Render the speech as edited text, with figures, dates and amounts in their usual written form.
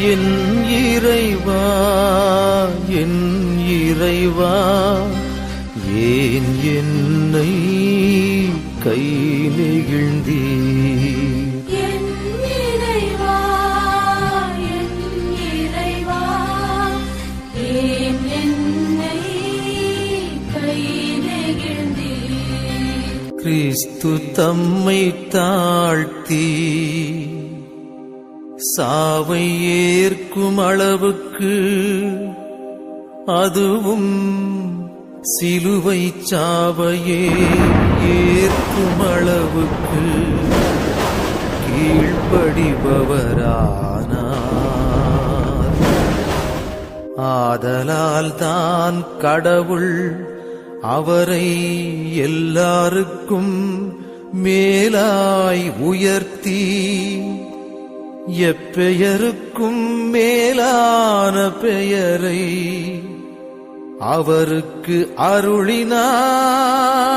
என் இறைவா, என் இறைவா, ஏன் என்னை கை நெகிழ்ந்தீர்? என் இறைவா, என் இறைவா, ஏன் என்னை கை நெகிழ்ந்தீர்? கிறிஸ்து தம்மை தாழ்த்தி சாவை ஏற்கும் அளவுக்கு, அதுவும் சிலுவை சாவையே ஏற்கும் அளவுக்கு கீழ்ப்படிபவரானார். ஆதலால் தான் கடவுள் அவரை எல்லாருக்கும் மேலாய் உயர்த்தி எப்பெயருக்கும் மேலான பெயரை அவருக்கு அருளினார்.